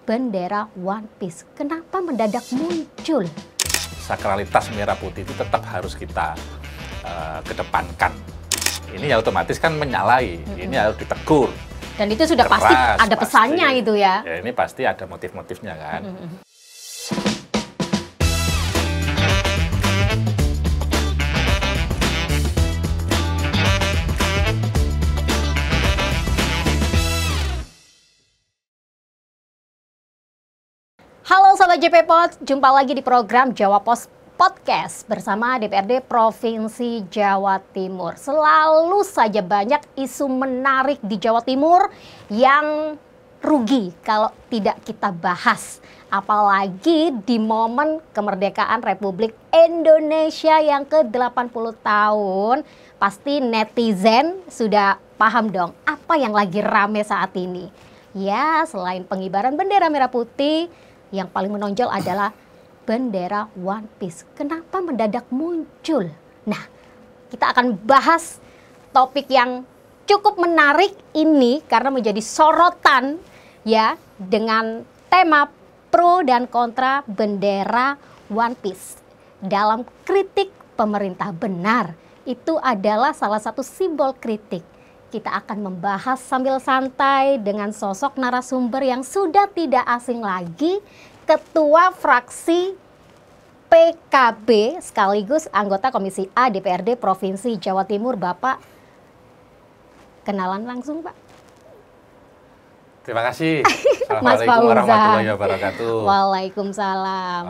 bendera One Piece. Kenapa mendadak muncul? Sakralitas merah putih itu tetap harus kita kedepankan. Ini ya otomatis kan menyalahi, ini harus ditegur. Dan itu sudah keras, pasti ada pesannya pasti, itu ya. Ya ini pasti ada motif-motifnya kan. Halo Sobat JP Pod, jumpa lagi di program Jawa Pos Podcast bersama DPRD Provinsi Jawa Timur. Selalu saja banyak isu menarik di Jawa Timur yang rugi kalau tidak kita bahas. Apalagi di momen kemerdekaan Republik Indonesia yang ke-80 tahun. Pasti netizen sudah paham dong apa yang lagi rame saat ini. Ya, selain pengibaran bendera merah putih, yang paling menonjol adalah bendera One Piece. Kenapa mendadak muncul? Nah, kita akan bahas topik yang cukup menarik ini karena menjadi sorotan ya dengan tema pro dan kontra bendera One Piece. Dalam kritik pemerintah benar, itu adalah salah satu simbol kritik. Kita akan membahas sambil santai dengan sosok narasumber yang sudah tidak asing lagi, Ketua Fraksi PKB sekaligus anggota Komisi A DPRD Provinsi Jawa Timur, Bapak. Kenalan langsung, Pak. Terima kasih. Mas Assalamualaikum warahmatullahi wabarakatuh. Waalaikumsalam.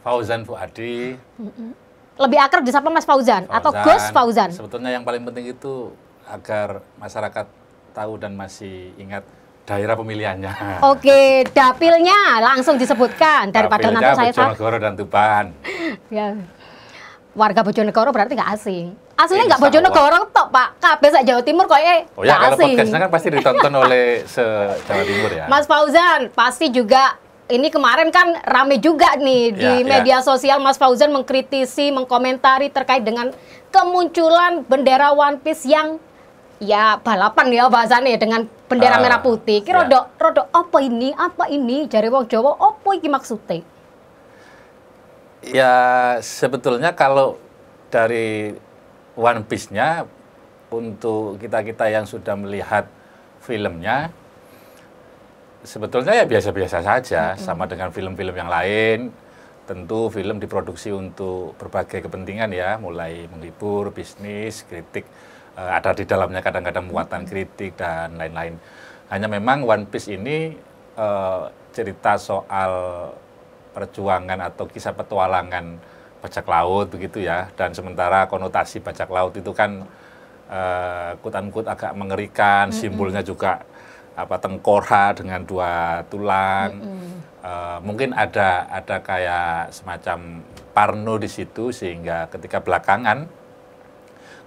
Fauzan Fuadi. Lebih akrab disapa Mas Fauzan atau Gus Fauzan? Sebetulnya yang paling penting itu agar masyarakat tahu dan masih ingat daerah pemilihannya. Oke, dapilnya langsung disebutkan daripada nanti saya salah. Bojonegoro dan Tuban. Ya. Warga Bojonegoro berarti nggak asing. Aslinya nggak Bojonegoro tok, Pak. Kabeh sak Jawa Timur kok oh ya, kalau podcastnya kan pasti ditonton oleh se-Jawa Timur ya. Mas Fauzan, pasti juga ini kemarin kan rame juga nih di media sosial. Mas Fauzan mengkritisi, mengkomentari terkait dengan kemunculan bendera One Piece yang ya balapan ya bahasanya dengan bendera merah putih. Kira rodok apa ini jare wong Jawa apa iki maksudnya? Ya sebetulnya kalau dari One Piece-nya untuk kita-kita yang sudah melihat filmnya sebetulnya ya biasa-biasa saja, sama dengan film-film yang lain. Tentu film diproduksi untuk berbagai kepentingan ya, mulai menghibur, bisnis, kritik, ada di dalamnya kadang-kadang muatan kritik dan lain-lain. Hanya memang One Piece ini cerita soal perjuangan atau kisah petualangan bajak laut begitu ya, dan sementara konotasi bajak laut itu kan quote-unquote agak mengerikan, simbolnya juga tengkorak dengan 2 tulang. Mungkin ada kayak semacam parno di situ, sehingga ketika belakangan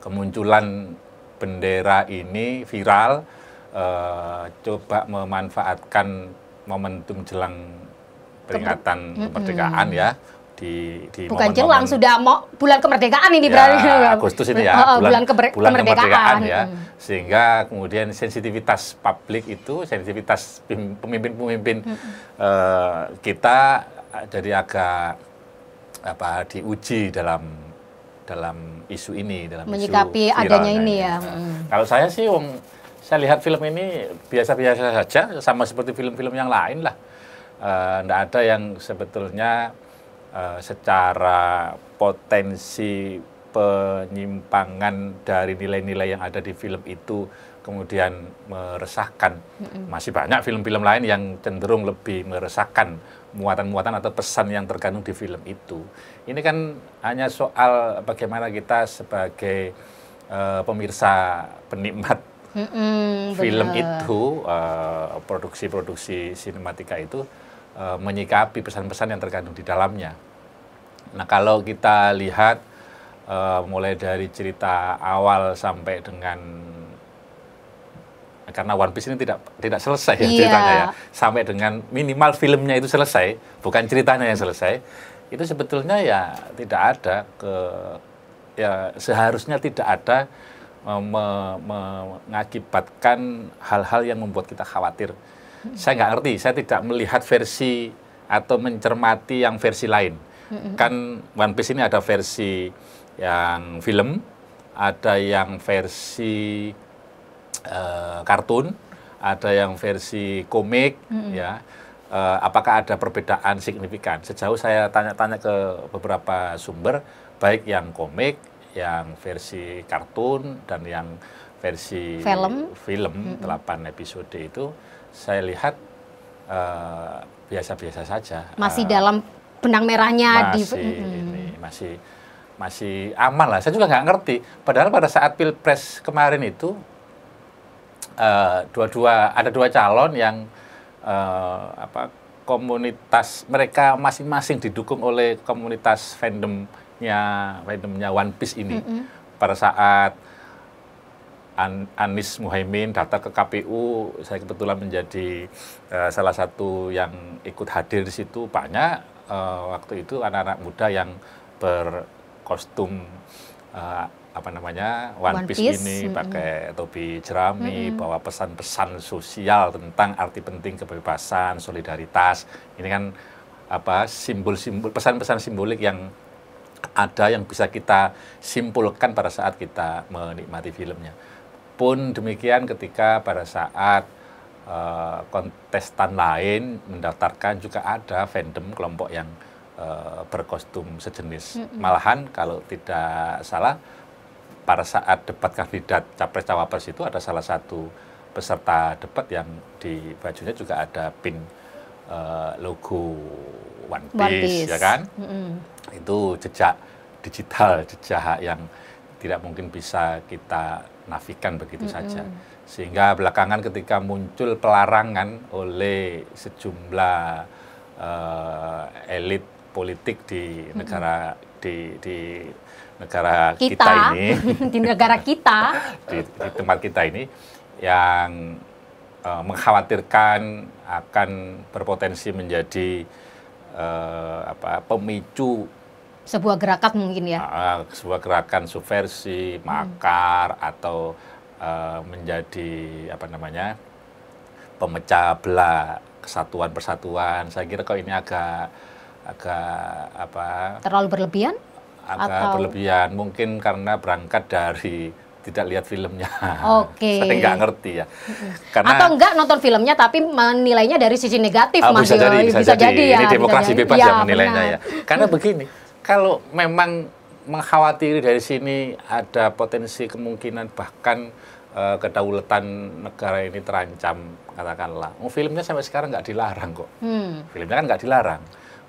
kemunculan bendera ini viral, coba memanfaatkan momentum jelang peringatan kemerdekaan ya. Bukan jelang, sudah mau bulan kemerdekaan ini berarti. Agustus ini ya, bulan kemerdekaan ya. Sehingga kemudian sensitivitas publik itu, sensitivitas pemimpin-pemimpin kita jadi agak diuji dalam isu ini, dalam menyikapi isu adanya ini ya. Kalau saya sih, saya lihat film ini biasa-biasa saja, sama seperti film-film yang lain lah. Nggak ada yang sebetulnya secara potensi penyimpangan dari nilai-nilai yang ada di film itu kemudian meresahkan. Masih banyak film-film lain yang cenderung lebih meresahkan muatan-muatan atau pesan yang terkandung di film itu. Ini kan hanya soal bagaimana kita sebagai pemirsa, penikmat film itu, produksi-produksi sinematika itu menyikapi pesan-pesan yang terkandung di dalamnya. Nah, kalau kita lihat mulai dari cerita awal sampai dengan, karena One Piece ini tidak selesai ya ceritanya ya, sampai dengan minimal filmnya itu selesai, bukan ceritanya yang selesai, itu sebetulnya ya tidak ada seharusnya tidak ada mengakibatkan hal-hal yang membuat kita khawatir. saya nggak ngerti, saya tidak melihat versi atau mencermati yang versi lain. Kan One Piece ini ada versi yang film, ada yang versi kartun, ada yang versi komik, ya. Apakah ada perbedaan signifikan? Sejauh saya tanya-tanya ke beberapa sumber, baik yang komik, yang versi kartun, dan yang versi film 8 episode itu, saya lihat biasa-biasa saja. Masih dalam benang merahnya masih aman lah. Saya juga nggak ngerti. Padahal pada saat Pilpres kemarin itu ada dua calon yang komunitas mereka masing-masing didukung oleh komunitas fandomnya One Piece ini. Pada saat Anies Muhaimin datang ke KPU, saya kebetulan menjadi salah satu yang ikut hadir di situ. Banyak waktu itu anak-anak muda yang berkostum One Piece ini, pakai topi jerami, bawa pesan-pesan sosial tentang arti penting kebebasan, solidaritas. Ini kan simbol-simbol, pesan-pesan simbolik yang ada yang bisa kita simpulkan pada saat kita menikmati filmnya. Pun demikian ketika pada saat kontestan lain mendaftarkan juga ada fandom kelompok yang berkostum sejenis. Malahan kalau tidak salah pada saat debat kandidat capres-cawapres itu ada salah satu peserta debat yang di bajunya juga ada pin logo One Piece, ya kan? Itu jejak digital, jejak yang tidak mungkin bisa kita nafikan begitu saja. Sehingga belakangan ketika muncul pelarangan oleh sejumlah elit politik di negara negara kita ini, di negara kita, di tempat kita ini, yang mengkhawatirkan akan berpotensi menjadi pemicu sebuah gerakan mungkin ya, sebuah gerakan subversi, makar, atau menjadi pemecah belah kesatuan persatuan. Saya kira kok ini agak terlalu berlebihan. Berlebihan, mungkin karena berangkat dari tidak lihat filmnya. Oke. Saya nggak ngerti ya. Atau enggak nonton filmnya tapi menilainya dari sisi negatif, Mas. Bisa jadi ya. Ini demokrasi bebas ya menilainya ya. Karena begini. begini, kalau memang mengkhawatiri dari sini ada potensi kemungkinan bahkan kedaulatan negara ini terancam, katakanlah. Filmnya sampai sekarang nggak dilarang kok. Filmnya kan nggak dilarang.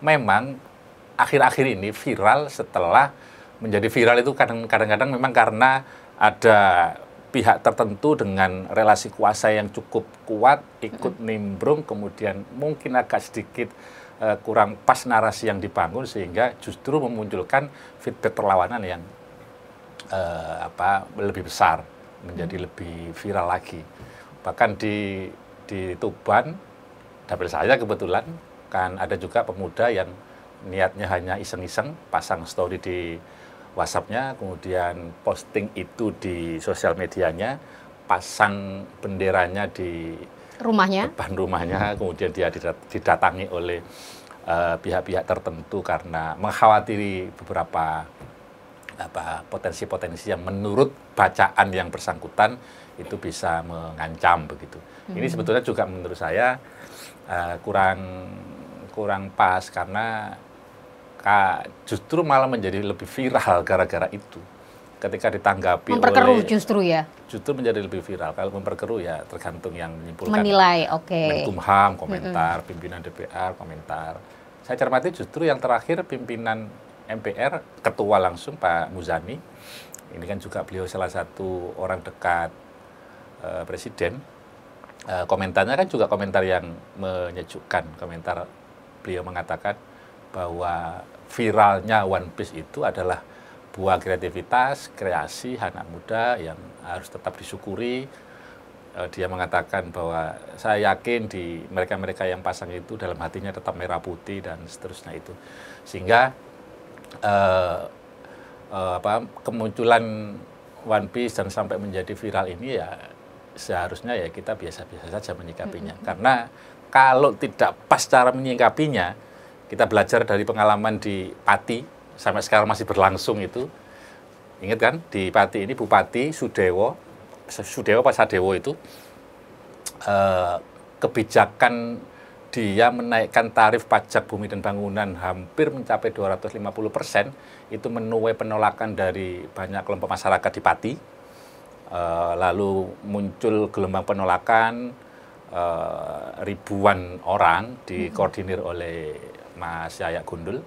Memang akhir-akhir ini viral setelah menjadi viral itu kadang-kadang memang karena ada pihak tertentu dengan relasi kuasa yang cukup kuat ikut nimbrung, kemudian mungkin agak sedikit kurang pas narasi yang dibangun sehingga justru memunculkan feedback perlawanan yang lebih besar, menjadi lebih viral lagi. Bahkan di Tuban, dapil saya kebetulan kan ada juga pemuda yang niatnya hanya iseng-iseng pasang story di WhatsApp-nya, kemudian posting itu di sosial medianya, pasang benderanya di depan rumahnya, kemudian dia didatangi oleh pihak-pihak tertentu karena mengkhawatiri beberapa potensi-potensi yang menurut bacaan yang bersangkutan itu bisa mengancam begitu. Ini sebetulnya juga menurut saya kurang pas karena justru malah menjadi lebih viral gara-gara itu. Ketika ditanggapi memperkeruh justru menjadi lebih viral. Kalau memperkeruh ya tergantung yang menyimpulkan. Menilai, Menkumham komentar, pimpinan DPR komentar. Saya cermati justru yang terakhir pimpinan MPR, ketua langsung Pak Muzani. Ini kan juga beliau salah satu orang dekat Presiden. Komentarnya kan juga komentar yang menyejukkan. Komentar beliau mengatakan bahwa viralnya One Piece itu adalah buah kreativitas, kreasi anak muda yang harus tetap disyukuri. Dia mengatakan bahwa saya yakin di mereka-mereka yang pasang itu dalam hatinya tetap merah putih dan seterusnya itu. Sehingga kemunculan One Piece dan sampai menjadi viral ini ya seharusnya ya kita biasa-biasa saja menyikapinya. Karena kalau tidak pas cara menyikapinya, kita belajar dari pengalaman di Pati, sampai sekarang masih berlangsung itu. Ingat kan, di Pati ini Bupati Sudewo Pak Sadewo itu, kebijakan dia menaikkan tarif pajak bumi dan bangunan hampir mencapai 250%, itu menuai penolakan dari banyak kelompok masyarakat di Pati. Lalu muncul gelombang penolakan, ribuan orang dikoordinir oleh Mas Yayak Gundul.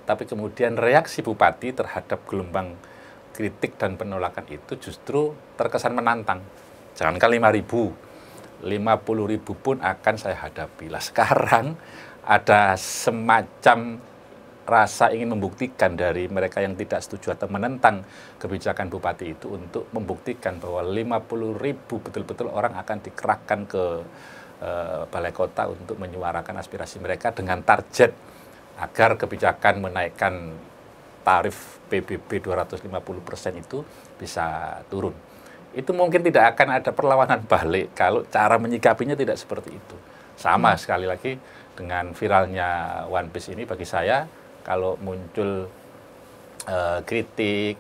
Tapi kemudian reaksi Bupati terhadap gelombang kritik dan penolakan itu justru terkesan menantang. Jangankan 5.000, 50.000 pun akan saya hadapi. Lah sekarang ada semacam rasa ingin membuktikan dari mereka yang tidak setuju atau menentang kebijakan Bupati itu untuk membuktikan bahwa 50.000 betul-betul orang akan dikerahkan ke Balai Kota untuk menyuarakan aspirasi mereka dengan target agar kebijakan menaikkan tarif PBB 250% itu bisa turun. Itu mungkin tidak akan ada perlawanan balik kalau cara menyikapinya tidak seperti itu. Sama sekali lagi dengan viralnya One Piece ini, bagi saya kalau muncul kritik,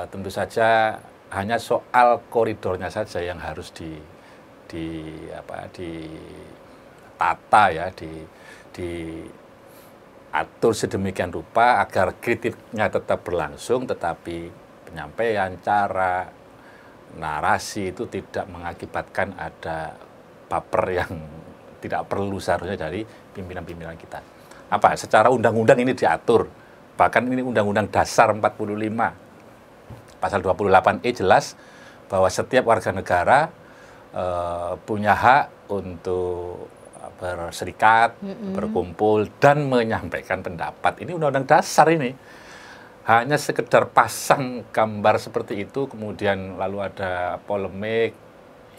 tentu saja hanya soal koridornya saja yang harus ditata ya, diatur sedemikian rupa agar kritiknya tetap berlangsung, tetapi penyampaian cara narasi itu tidak mengakibatkan ada baper yang tidak perlu seharusnya dari pimpinan-pimpinan kita. Apa? Secara undang-undang ini diatur, bahkan ini Undang-Undang Dasar 45, pasal 28E jelas bahwa setiap warga negara punya hak untuk berserikat, berkumpul, dan menyampaikan pendapat. Ini Undang-Undang Dasar ini. Hanya sekedar pasang gambar seperti itu, kemudian lalu ada polemik.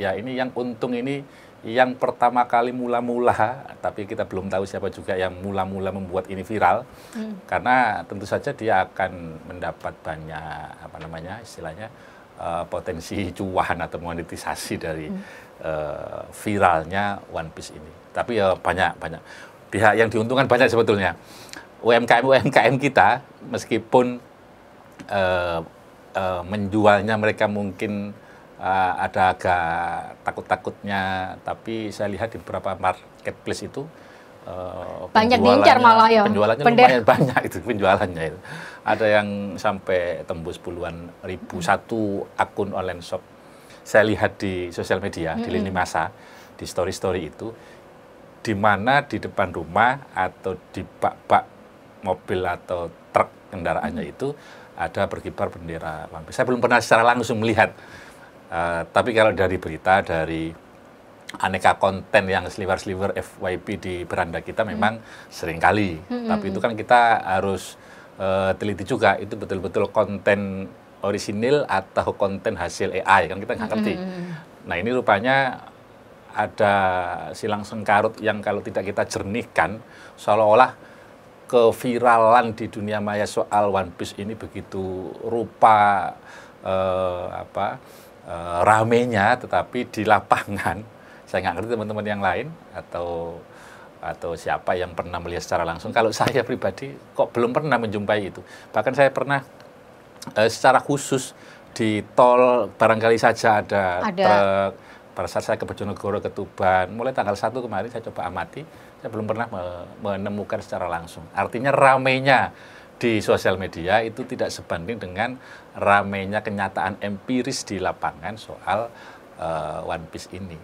Ya ini yang untung ini, yang pertama kali mula-mula, tapi kita belum tahu siapa juga yang mula-mula membuat ini viral. Karena tentu saja dia akan mendapat banyak, istilahnya, potensi cuan atau monetisasi dari viralnya One Piece ini. Tapi ya banyak pihak yang diuntungkan, banyak sebetulnya. UMKM kita meskipun menjualnya mereka mungkin ada agak takut-takutnya, tapi saya lihat di beberapa marketplace itu banyak diincar malah ya. Penjualannya lumayan banyak itu penjualannya itu. Ada yang sampai tembus puluhan ribu satu akun online shop. Saya lihat di sosial media, di lini masa, di story-story itu, di mana di depan rumah atau di bak-bak mobil atau truk kendaraannya itu ada berkibar bendera One Piece. Saya belum pernah secara langsung melihat, tapi kalau dari berita, dari aneka konten yang sliver-sliver FYP di beranda kita memang sering kali. Tapi itu kan kita harus teliti juga, itu betul-betul konten orisinil atau konten hasil AI, kan kita nggak ngerti. Nah ini rupanya ada silang sengkarut yang kalau tidak kita jernihkan, seolah-olah keviralan di dunia maya soal One Piece ini begitu rupa ramenya, tetapi di lapangan saya nggak ngerti teman-teman yang lain atau siapa yang pernah melihat secara langsung. Kalau saya pribadi kok belum pernah menjumpai itu. Bahkan saya pernah secara khusus di tol barangkali saja ada. Truk. Pada saat saya ke Bojonegoro, ke Tuban, mulai tanggal 1 kemarin saya coba amati, saya belum pernah menemukan secara langsung. Artinya ramenya di sosial media itu tidak sebanding dengan ramenya kenyataan empiris di lapangan soal One Piece ini.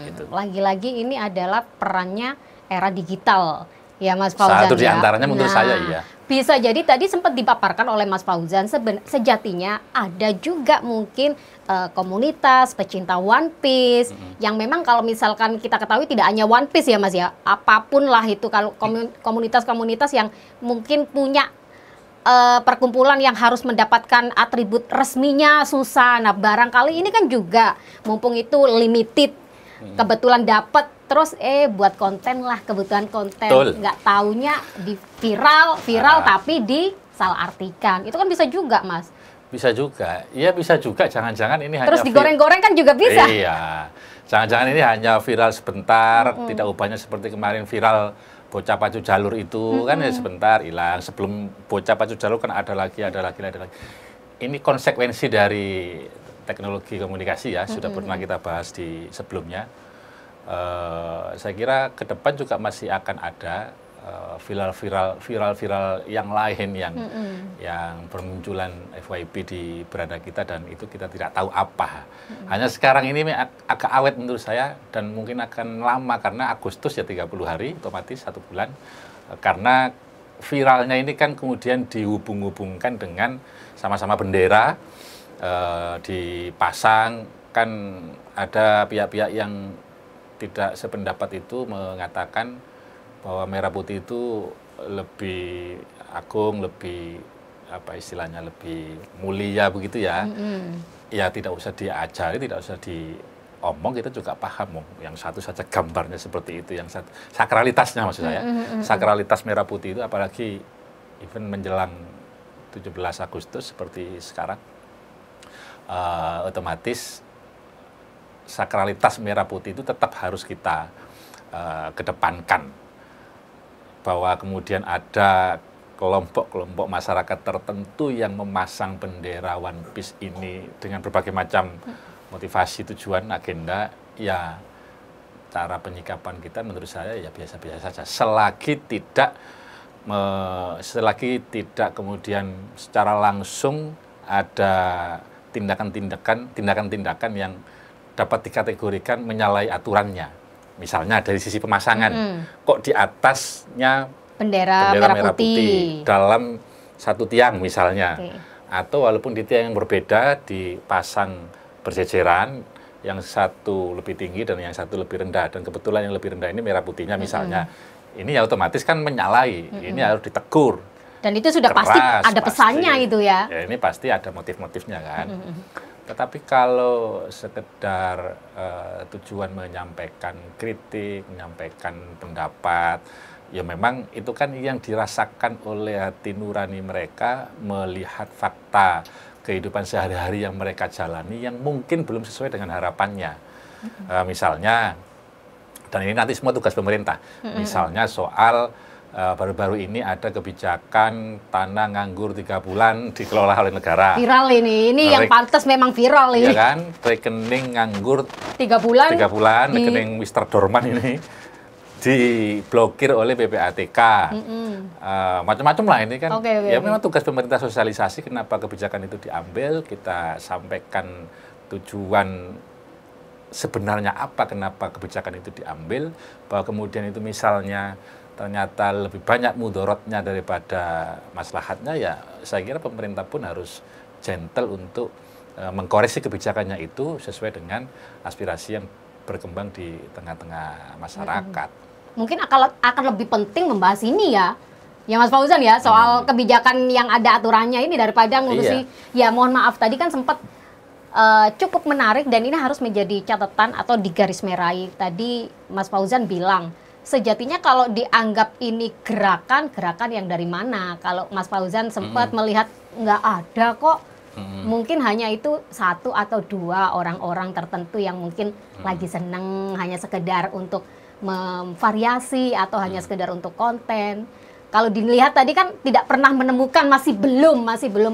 Gitu. Lagi-lagi ini adalah perannya era digital, ya Mas Fauzan. Satu di antaranya menurut saya, iya. Bisa jadi tadi sempat dipaparkan oleh Mas Fauzan, sejatinya ada juga mungkin komunitas pecinta One Piece yang memang kalau misalkan kita ketahui tidak hanya One Piece ya Mas ya, apapun lah itu, kalau komunitas-komunitas yang mungkin punya perkumpulan yang harus mendapatkan atribut resminya susah. Nah barangkali ini kan juga mumpung itu limited, kebetulan dapat, terus buat konten lah, kebutuhan konten. Nggak taunya di viral Nah, tapi disalahartikan. Itu kan bisa juga Mas. Bisa juga, iya bisa juga. Jangan-jangan ini hanya Terus digoreng-goreng kan juga bisa. Iya, jangan-jangan ini hanya viral sebentar, tidak ubahnya seperti kemarin viral bocah pacu jalur itu kan ya sebentar hilang. Sebelum bocah pacu jalur kan ada lagi. Ini konsekuensi dari teknologi komunikasi ya, sudah pernah kita bahas di sebelumnya. Saya kira ke depan juga masih akan ada viral yang lain yang bermunculan FYP di beranda kita dan itu kita tidak tahu apa. Hanya sekarang ini agak awet menurut saya dan mungkin akan lama karena Agustus ya 30 hari otomatis 1 bulan. Karena viralnya ini kan kemudian dihubung-hubungkan dengan sama-sama bendera dipasang, kan ada pihak-pihak yang tidak sependapat itu mengatakan bahwa merah putih itu lebih agung, lebih apa istilahnya, lebih mulia begitu ya. Ya tidak usah diajari, tidak usah diomong, kita juga paham. Yang satu saja gambarnya seperti itu, yang satu sakralitasnya maksud saya. Sakralitas merah putih itu apalagi event menjelang 17 Agustus seperti sekarang, otomatis sakralitas merah putih itu tetap harus kita kedepankan. Bahwa kemudian ada kelompok-kelompok masyarakat tertentu yang memasang bendera One Piece ini dengan berbagai macam motivasi, tujuan, agenda, ya cara penyikapan kita menurut saya ya biasa-biasa saja. Selagi tidak kemudian secara langsung ada tindakan-tindakan yang dapat dikategorikan menyalahi aturannya. Misalnya dari sisi pemasangan, kok di atasnya bendera merah putih dalam satu tiang misalnya, atau walaupun di tiang yang berbeda dipasang berjejeran, yang satu lebih tinggi dan yang satu lebih rendah, dan kebetulan yang lebih rendah ini merah putihnya misalnya, ini ya otomatis kan menyalahi, ini harus ditegur. Dan itu sudah keras, pasti ada pesannya pasti, itu ya. Ya ini pasti ada motif-motifnya kan. Tetapi kalau sekedar tujuan menyampaikan kritik, menyampaikan pendapat, ya memang itu kan yang dirasakan oleh hati nurani mereka melihat fakta kehidupan sehari-hari yang mereka jalani yang mungkin belum sesuai dengan harapannya. Misalnya, dan ini nanti semua tugas pemerintah, misalnya soal baru-baru ini ada kebijakan tanah nganggur 3 bulan dikelola oleh negara. Viral ini yang pantas memang viral ini. Iya kan, rekening nganggur 3 bulan, rekening Mr. Dorman ini diblokir oleh PPATK. Macam-macam lah ini kan. Ya memang tugas pemerintah sosialisasi kenapa kebijakan itu diambil, kita sampaikan tujuan sebenarnya apa, kenapa kebijakan itu diambil, bahwa kemudian itu misalnya ternyata lebih banyak mudorotnya daripada maslahatnya, ya saya kira pemerintah pun harus gentle untuk mengkoreksi kebijakannya itu sesuai dengan aspirasi yang berkembang di tengah-tengah masyarakat. Mungkin akan lebih penting membahas ini ya Mas Fauzan ya, soal kebijakan yang ada aturannya ini daripada ngurusi, ya mohon maaf tadi kan sempat cukup menarik dan ini harus menjadi catatan atau digarismerahi. Tadi Mas Fauzan bilang, sejatinya kalau dianggap ini gerakan yang dari mana? Kalau Mas Fauzan sempat melihat nggak ada kok, mungkin hanya itu 1 atau 2 orang-orang tertentu yang mungkin lagi seneng, hanya sekedar untuk memvariasi atau hanya sekedar untuk konten. Kalau dilihat tadi kan tidak pernah menemukan, masih belum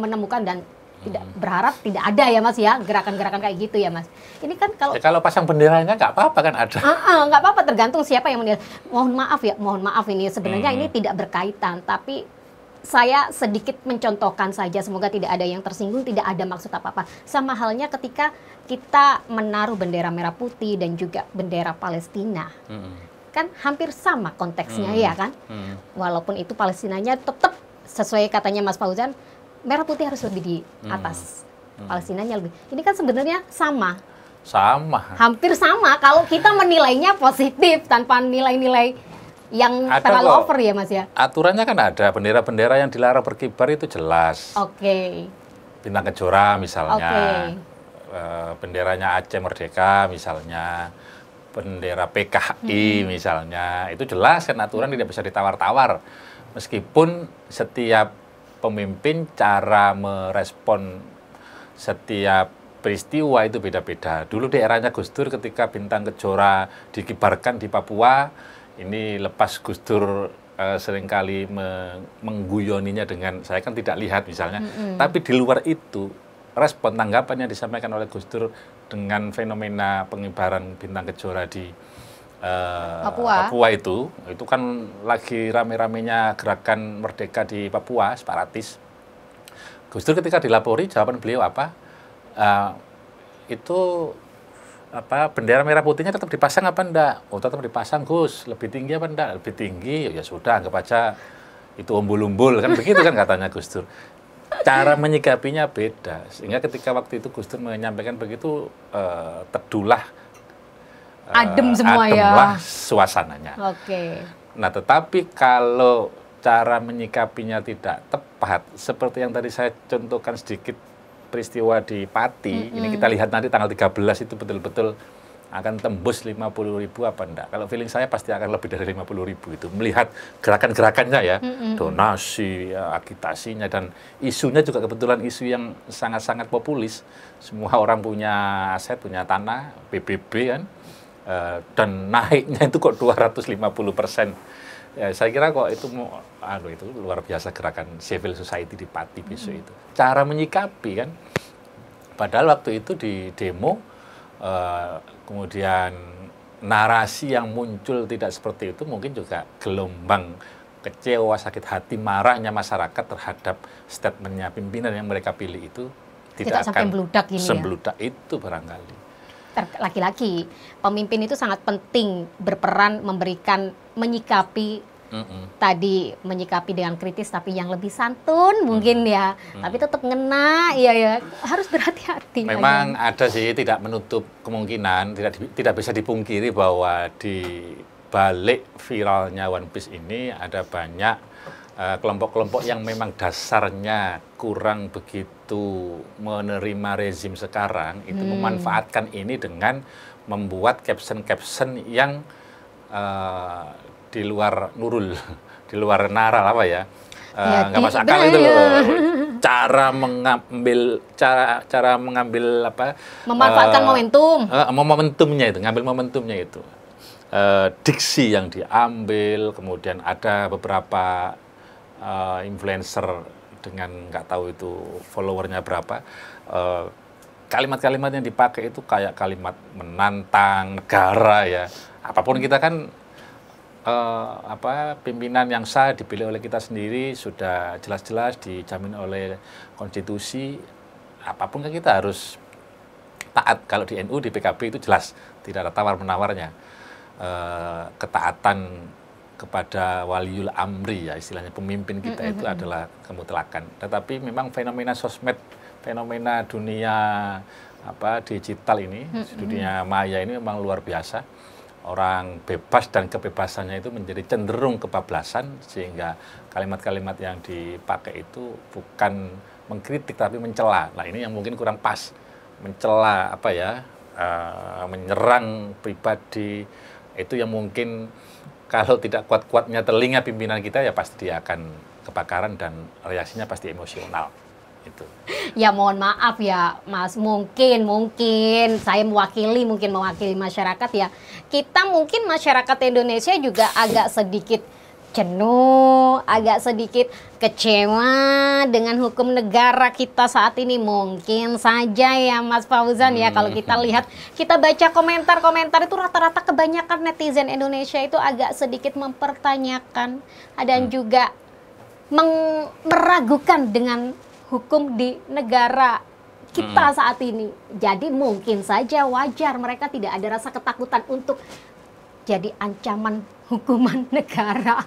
menemukan dan tidak berharap tidak ada ya Mas ya, gerakan-gerakan kayak gitu ya Mas. Ini kan kalau pasang benderanya nggak apa-apa kan ada. Nggak apa-apa, tergantung siapa yang menilai. Mohon maaf ini sebenarnya ini tidak berkaitan, tapi saya sedikit mencontohkan saja, semoga tidak ada yang tersinggung, tidak ada maksud apa-apa. Sama halnya ketika kita menaruh bendera merah putih dan juga bendera Palestina. Kan hampir sama konteksnya ya kan. Walaupun itu Palestinanya tetap sesuai katanya Mas Fauzan, merah putih harus lebih di atas, Palestinanya lebih. Ini kan sebenarnya sama. Hampir sama kalau kita menilainya positif tanpa nilai-nilai yang terlalu over ya Mas ya. Aturannya kan ada, bendera-bendera yang dilarang berkibar itu jelas. Bintang Kejora misalnya, benderanya Aceh Merdeka misalnya, bendera PKI misalnya, itu jelas kan aturan tidak bisa ditawar-tawar. Meskipun setiap pemimpin cara merespon setiap peristiwa itu beda-beda. Dulu di eranya Gus Dur ketika Bintang Kejora dikibarkan di Papua, ini lepas Gus Dur seringkali mengguyoninya dengan, saya kan tidak lihat misalnya, tapi di luar itu, respon tanggapan yang disampaikan oleh Gus Dur dengan fenomena pengibaran Bintang Kejora di Papua itu kan lagi rame-ramenya gerakan merdeka di Papua, separatis. Gus Dur ketika dilapori, jawaban beliau apa? Itu bendera merah putihnya tetap dipasang apa enggak? Oh, tetap dipasang, Gus. Lebih tinggi apa enggak? Lebih tinggi. Ya sudah, anggap aja itu umbul-umbul kan begitu kan katanya Gus Dur. Cara menyikapinya beda. Sehingga ketika waktu itu Gus Dur menyampaikan begitu, teduhlah adem semua ademlah suasananya. Oke. Nah, tetapi kalau cara menyikapinya tidak tepat, seperti yang tadi saya contohkan sedikit peristiwa di Pati, ini kita lihat nanti tanggal 13 itu betul-betul akan tembus 50.000 apa enggak. Kalau feeling saya pasti akan lebih dari 50.000 itu. Melihat gerakan-gerakannya ya, donasi, agitasinya, dan isunya juga kebetulan isu yang sangat-sangat populis. Semua orang punya aset, punya tanah, PBB kan, dan naiknya itu kok 250%. Ya, saya kira kok itu itu luar biasa gerakan civil society di Pati besok itu. Cara menyikapi kan, padahal waktu itu di demo, kemudian narasi yang muncul tidak seperti itu, mungkin juga gelombang kecewa, sakit hati, marahnya masyarakat terhadap statementnya pimpinan yang mereka pilih itu tidak akan sembeludak itu barangkali. Laki-laki, pemimpin itu sangat penting berperan memberikan, menyikapi tadi, menyikapi dengan kritis tapi yang lebih santun mungkin ya, tapi tetap ngena, ya harus berhati-hati. Memang ada sih, tidak menutup kemungkinan, tidak bisa dipungkiri bahwa di balik viralnya One Piece ini ada banyak kelompok-kelompok yang memang dasarnya kurang begitu menerima rezim sekarang, itu memanfaatkan ini dengan membuat caption-caption yang di luar nurul, di luar naral apa ya, nggak masuk akal itu loh. Cara mengambil apa? Memanfaatkan momentumnya itu, ngambil momentumnya itu. Diksi yang diambil, kemudian ada beberapa influencer dengan nggak tahu itu followernya berapa, kalimat-kalimat yang dipakai itu kayak kalimat menantang negara ya. Apapun kita kan pimpinan yang sah dipilih oleh kita sendiri, sudah jelas-jelas dijamin oleh konstitusi. Apapun kan kita harus taat. Kalau di NU, di PKB itu jelas tidak ada tawar-menawarnya. Ketaatan kepada waliul amri ya, istilahnya pemimpin kita itu adalah kemutlakan. Tetapi memang fenomena sosmed, fenomena dunia digital ini, dunia maya ini memang luar biasa. Orang bebas dan kebebasannya itu menjadi cenderung kebablasan, sehingga kalimat-kalimat yang dipakai itu bukan mengkritik tapi mencela. Nah, ini yang mungkin kurang pas, mencela menyerang pribadi, itu yang mungkin kalau tidak kuat-kuatnya telinga pimpinan kita ya pasti dia akan kebakaran dan reaksinya pasti emosional. Itu. Ya mohon maaf ya Mas, mungkin saya mewakili masyarakat ya. Kita mungkin masyarakat Indonesia juga agak sedikit jenuh, agak sedikit kecewa dengan hukum negara kita saat ini, mungkin saja ya Mas Fauzan ya. Kalau kita lihat, kita baca komentar-komentar itu rata-rata kebanyakan netizen Indonesia itu agak sedikit mempertanyakan dan juga meragukan dengan hukum di negara kita saat ini. Jadi mungkin saja wajar mereka tidak ada rasa ketakutan untuk jadi ancaman hukuman negara.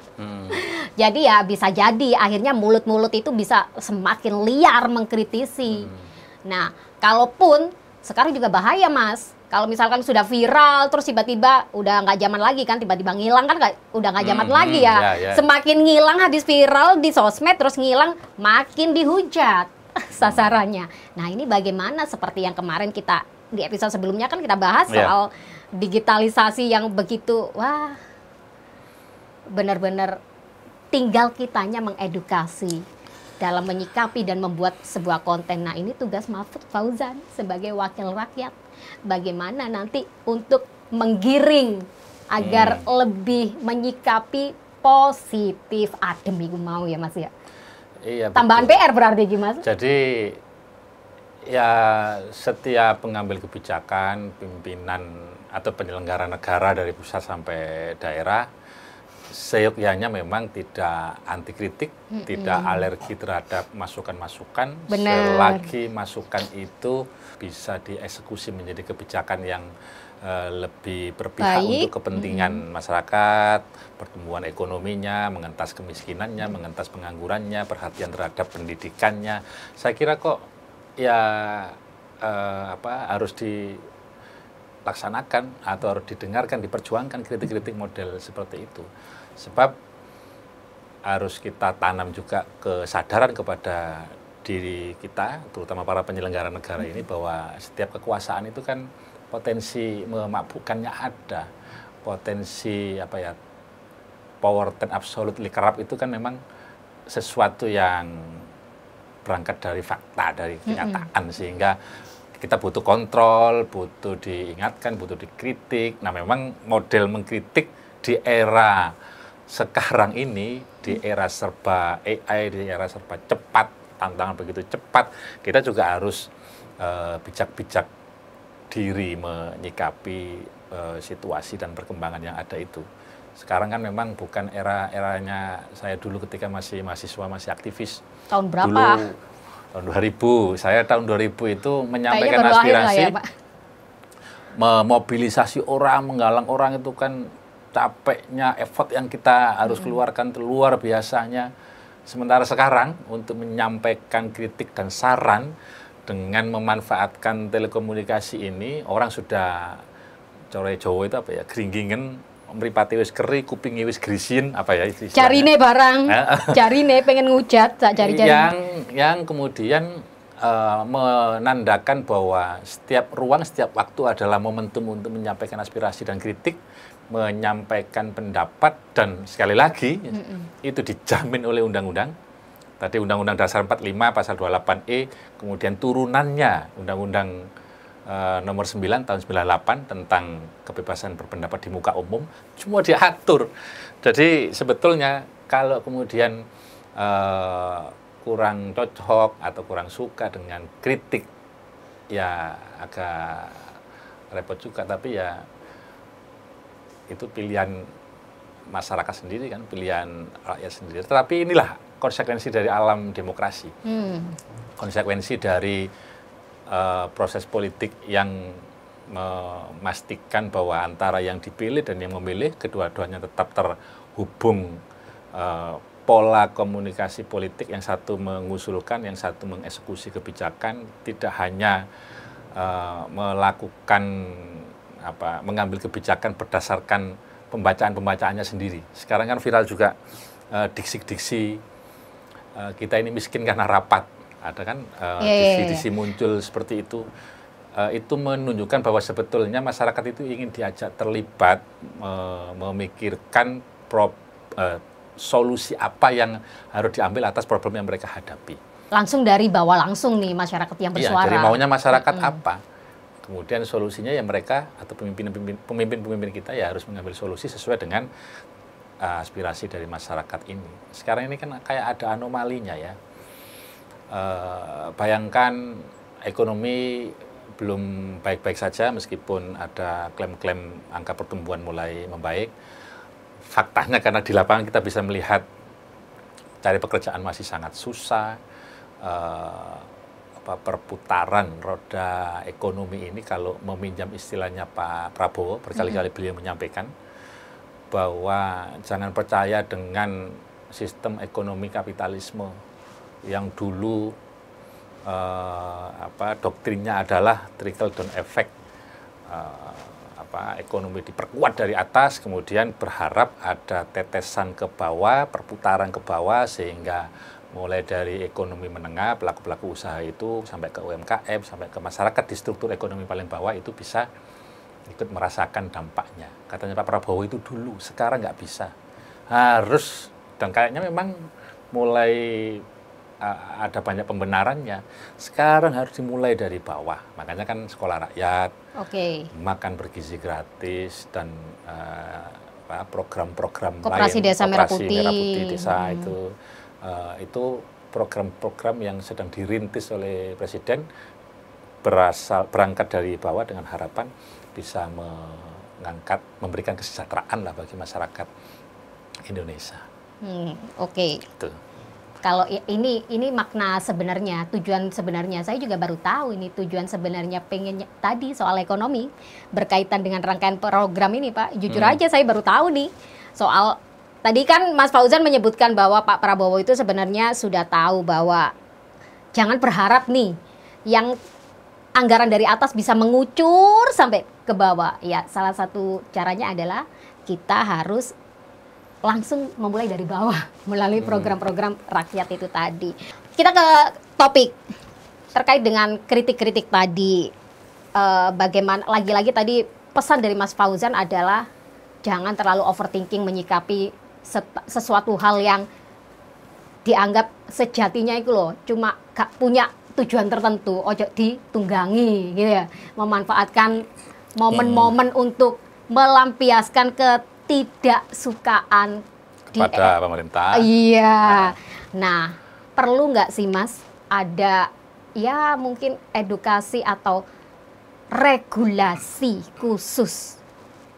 Jadi ya bisa jadi akhirnya mulut-mulut itu bisa semakin liar mengkritisi. Nah, kalaupun sekarang juga bahaya Mas, kalau misalkan sudah viral terus tiba-tiba udah nggak zaman lagi kan, tiba-tiba ngilang kan, udah nggak zaman lagi ya. Semakin ngilang, habis viral di sosmed terus ngilang, makin dihujat sasarannya. Nah, ini bagaimana, seperti yang kemarin kita di episode sebelumnya kan kita bahas soal digitalisasi yang begitu, benar-benar tinggal kitanya mengedukasi. dalam menyikapi dan membuat sebuah konten. Nah, ini tugas Mahfud Fauzan sebagai wakil rakyat. Bagaimana nanti untuk menggiring agar lebih menyikapi positif, adem iku mau ya Mas ya. Iya, Tambahan betul. PR berarti gimana? Jadi ya setiap pengambil kebijakan, pimpinan atau penyelenggara negara dari pusat sampai daerah, seyogyanya memang tidak anti kritik, tidak alergi terhadap masukan-masukan, Benar. selagi masukan itu bisa dieksekusi menjadi kebijakan yang lebih berpihak Baik. untuk kepentingan masyarakat, pertumbuhan ekonominya, mengentas kemiskinannya, mengentas penganggurannya, perhatian terhadap pendidikannya. Saya kira kok ya harus dilaksanakan atau harus didengarkan, diperjuangkan kritik-kritik model seperti itu. Sebab harus kita tanam juga kesadaran kepada diri kita, terutama para penyelenggara negara ini, bahwa setiap kekuasaan itu kan potensi memabukkannya ada, potensi power and absolutely corrupt itu kan memang sesuatu yang berangkat dari fakta, dari kenyataan, sehingga kita butuh kontrol, butuh diingatkan, butuh dikritik. Nah, memang model mengkritik di era sekarang ini, di era serba AI, di era serba cepat, tantangan begitu cepat, kita juga harus bijak-bijak diri menyikapi situasi dan perkembangan yang ada itu. Sekarang kan memang bukan eranya saya dulu ketika masih mahasiswa, masih aktivis. Tahun berapa? Dulu tahun 2000, saya tahun 2000 itu menyampaikan Kayaknya baru lahir lah aspirasi, ya, Pak. memobilisasi orang, menggalang orang itu kan capeknya, effort yang kita harus keluarkan luar biasanya. Sementara sekarang untuk menyampaikan kritik dan saran dengan memanfaatkan telekomunikasi ini, orang sudah core Jawa itu gringgingen, mripate wis keri, kupinge wis grisin, itu istilahnya. Jarine barang, jarine pengen ngujat, tak jari-jari. Yang kemudian menandakan bahwa setiap ruang, setiap waktu adalah momentum untuk menyampaikan aspirasi dan kritik, menyampaikan pendapat, dan sekali lagi itu dijamin oleh undang-undang. Tadi Undang-Undang Dasar 45 Pasal 28E, kemudian turunannya Undang-Undang Nomor 9 Tahun 98 tentang kebebasan berpendapat di muka umum, semua diatur. Jadi sebetulnya kalau kemudian kurang cocok atau kurang suka dengan kritik, ya agak repot juga, tapi ya itu pilihan masyarakat sendiri kan, pilihan rakyat sendiri. Tetapi inilah konsekuensi dari alam demokrasi, konsekuensi dari proses politik yang memastikan bahwa antara yang dipilih dan yang memilih, kedua-duanya tetap terhubung pola komunikasi politik, yang satu mengusulkan, yang satu mengeksekusi kebijakan, tidak hanya melakukan mengambil kebijakan berdasarkan pembacaan-pembacaannya sendiri. Sekarang kan viral juga diksi-diksi kita ini miskin karena rapat. Ada kan diksi-diksi muncul seperti itu. Itu menunjukkan bahwa sebetulnya masyarakat itu ingin diajak terlibat, memikirkan solusi apa yang harus diambil atas problem yang mereka hadapi. Langsung dari bawah langsung nih masyarakat yang bersuara. Iya, jadi maunya masyarakat apa? Kemudian solusinya ya mereka atau pemimpin-pemimpin kita ya harus mengambil solusi sesuai dengan aspirasi dari masyarakat ini. Sekarang ini kan kayak ada anomalinya ya. Bayangkan ekonomi belum baik-baik saja meskipun ada klaim-klaim angka pertumbuhan mulai membaik. Faktanya karena di lapangan kita bisa melihat cari pekerjaan masih sangat susah. Perputaran roda ekonomi ini, kalau meminjam istilahnya Pak Prabowo, berkali-kali beliau menyampaikan bahwa jangan percaya dengan sistem ekonomi kapitalisme yang dulu doktrinnya adalah trickle down effect, ekonomi diperkuat dari atas, kemudian berharap ada tetesan ke bawah, perputaran ke bawah, sehingga mulai dari ekonomi menengah, pelaku-pelaku usaha itu, sampai ke UMKM, sampai ke masyarakat di struktur ekonomi paling bawah itu bisa ikut merasakan dampaknya. Katanya Pak Prabowo itu dulu, sekarang nggak bisa. Harus, dan kayaknya memang mulai ada banyak pembenarannya. Sekarang harus dimulai dari bawah. Makanya kan sekolah rakyat, makan bergizi gratis, dan program-program Koperasi lain, Desa Merah Putih, desa itu program-program yang sedang dirintis oleh Presiden, berangkat dari bawah dengan harapan bisa memberikan kesejahteraan lah bagi masyarakat Indonesia. Gitu. Kalau ini makna sebenarnya, tujuan sebenarnya, saya juga baru tahu ini tujuan sebenarnya pengennya tadi soal ekonomi berkaitan dengan rangkaian program ini, Pak. Jujur aja saya baru tahu nih soal tadi kan Mas Fauzan menyebutkan bahwa Pak Prabowo itu sebenarnya sudah tahu bahwa jangan berharap nih yang anggaran dari atas bisa mengucur sampai ke bawah. Ya, salah satu caranya adalah kita harus langsung memulai dari bawah melalui program-program rakyat itu tadi. Kita ke topik terkait dengan kritik-kritik tadi. Bagaimana lagi-lagi tadi pesan dari Mas Fauzan adalah jangan terlalu overthinking menyikapi sesuatu hal yang dianggap sejatinya itu loh cuma gak punya tujuan tertentu, ojo ditunggangi gitu ya. Memanfaatkan momen-momen untuk melampiaskan ketidaksukaan kepada pemerintah. Iya. Nah, perlu nggak sih Mas ada ya mungkin edukasi atau regulasi khusus?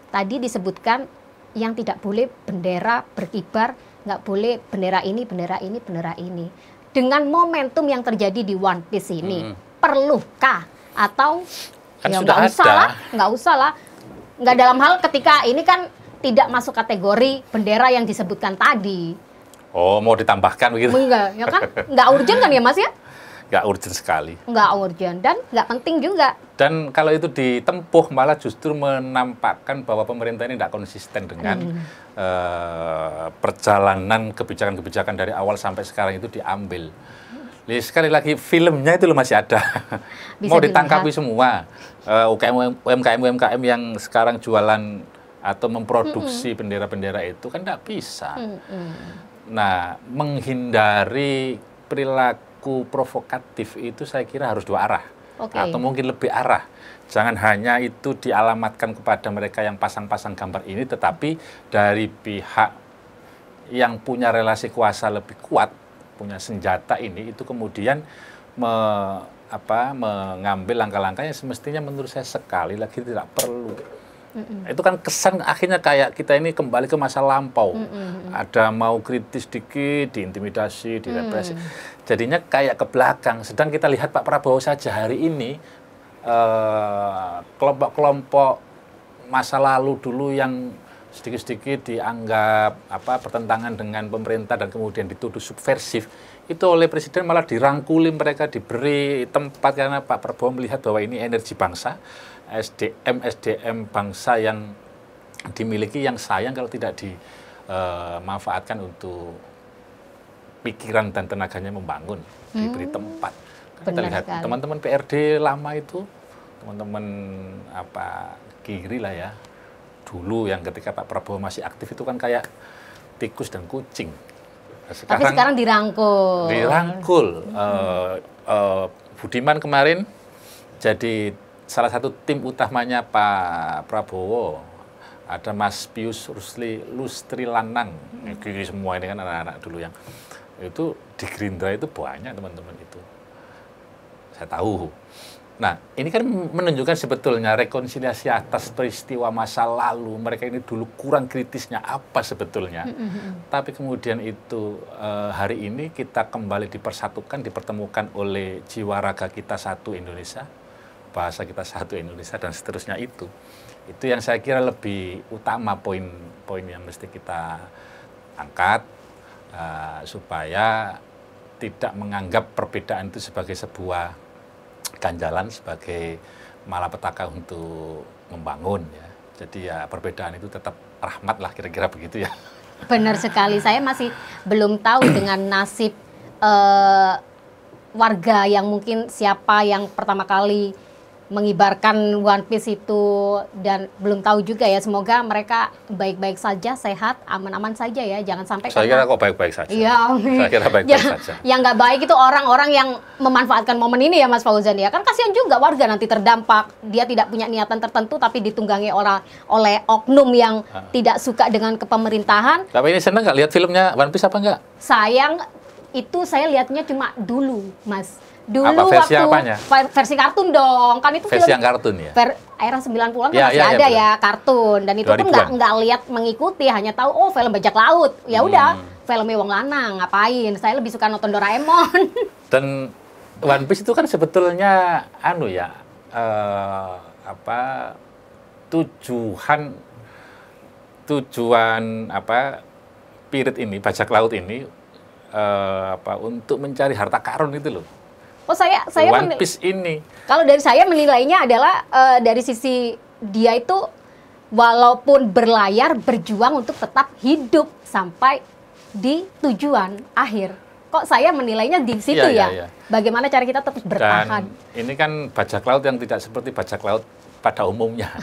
Tadi disebutkan yang tidak boleh bendera berkibar, nggak boleh bendera ini, bendera ini, bendera ini. Dengan momentum yang terjadi di One Piece ini, perlukah? Atau kan ya sudah nggak usah lah. Nggak dalam hal ketika ini kan tidak masuk kategori bendera yang disebutkan tadi. Oh, mau ditambahkan begitu? Enggak, ya kan? Nggak urgent kan ya Mas ya? Nggak urgent sekali. Nggak urgent dan nggak penting juga. Dan kalau itu ditempuh malah justru menampakkan bahwa pemerintah ini tidak konsisten dengan perjalanan kebijakan-kebijakan dari awal sampai sekarang itu diambil. Jadi sekali lagi filmnya itu loh masih ada. Mau ditangkapi semua. UMKM yang sekarang jualan atau memproduksi bendera-bendera itu kan tidak bisa. Nah, menghindari perilaku provokatif itu saya kira harus dua arah. Atau mungkin lebih arah. Jangan hanya itu dialamatkan kepada mereka yang pasang-pasang gambar ini, tetapi dari pihak yang punya relasi kuasa lebih kuat, punya senjata ini, itu kemudian mengambil langkah-langkah yang semestinya menurut saya sekali lagi tidak perlu. Itu kan kesan akhirnya kayak kita ini kembali ke masa lampau. Ada mau kritis dikit, diintimidasi, direpresi. Jadinya kayak ke belakang. Sedang kita lihat Pak Prabowo saja hari ini, kelompok-kelompok masa lalu dulu yang sedikit-sedikit dianggap bertentangan dengan pemerintah dan kemudian dituduh subversif, itu oleh Presiden malah dirangkuli mereka, diberi tempat karena Pak Prabowo melihat bahwa ini energi bangsa, SDM bangsa yang dimiliki, yang sayang kalau tidak dimanfaatkan untuk pikiran dan tenaganya membangun, diberi tempat. Kita lihat teman-teman PRD lama itu, teman-teman kiri lah ya, dulu yang ketika Pak Prabowo masih aktif itu kan kayak tikus dan kucing. Tapi sekarang dirangkul. Budiman kemarin jadi salah satu tim utamanya Pak Prabowo. Ada Mas Pius Lustri Lanang, semua ini kan anak-anak dulu yang itu di Gerindra itu banyak teman-teman itu. Saya tahu. Nah, ini kan menunjukkan sebetulnya rekonsiliasi atas peristiwa masa lalu. Mereka ini dulu kurang kritisnya apa sebetulnya. Tapi kemudian itu hari ini kita kembali dipersatukan, dipertemukan oleh jiwa raga kita satu Indonesia, bahasa kita satu Indonesia, dan seterusnya itu. Itu yang saya kira lebih utama poin-poin yang mesti kita angkat supaya tidak menganggap perbedaan itu sebagai sebuah ganjalan, sebagai malapetaka untuk membangun ya. Jadi ya perbedaan itu tetap rahmat lah, kira-kira begitu ya. Benar sekali. Saya masih belum tahu dengan nasib warga yang mungkin siapa yang pertama kali mengibarkan One Piece itu, dan belum tahu juga ya, semoga mereka baik-baik saja, sehat, aman-aman saja ya, jangan sampai Saya kira kok baik-baik saja. Iya, saya kira baik-baik saja. Yang nggak baik itu orang-orang yang memanfaatkan momen ini ya Mas Fauzan ya, kan kasihan juga warga nanti terdampak, dia tidak punya niatan tertentu tapi ditunggangi oleh oknum yang tidak suka dengan kepemerintahan. Tapi ini seneng nggak lihat filmnya One Piece apa enggak? Sayang, itu saya lihatnya cuma dulu, Mas. Dulu apa versi waktu apanya? Versi kartun dong, kan itu versi film yang kartun ya. Era 90-an kan Ya, masih ya, ada ya, ya kartun, dan itu pun nggak lihat mengikuti, hanya tahu oh film bajak laut. Ya udah, filmnya wong lanang ngapain? Saya lebih suka nonton Doraemon. Dan One Piece itu kan sebetulnya tujuan pirit ini, bajak laut ini untuk mencari harta karun itu loh. Oh saya One Piece ini. Kalau dari saya menilainya adalah dari sisi dia itu walaupun berlayar berjuang untuk tetap hidup sampai di tujuan akhir. Kok saya menilainya di situ ya? Bagaimana cara kita tetap bertahan? Dan ini kan bajak laut yang tidak seperti bajak laut pada umumnya.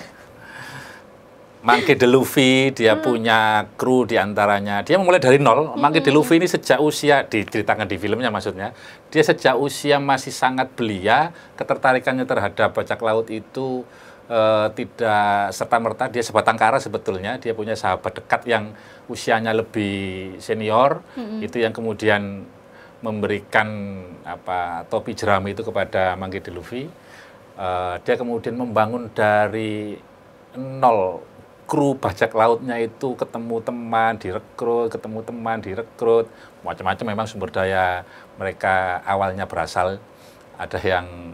Monkey D. Luffy, dia punya kru diantaranya. Dia memulai dari nol. Monkey D. Luffy ini sejak usia, diceritakan di filmnya maksudnya, dia sejak usia masih sangat belia, ketertarikannya terhadap bajak laut itu tidak serta-merta. Dia sebatang kara sebetulnya, dia punya sahabat dekat yang usianya lebih senior, itu yang kemudian memberikan topi jerami itu kepada Monkey D. Luffy. Dia kemudian membangun dari nol. Kru bajak lautnya itu ketemu teman, direkrut, macam-macam. Memang sumber daya mereka awalnya berasal, ada yang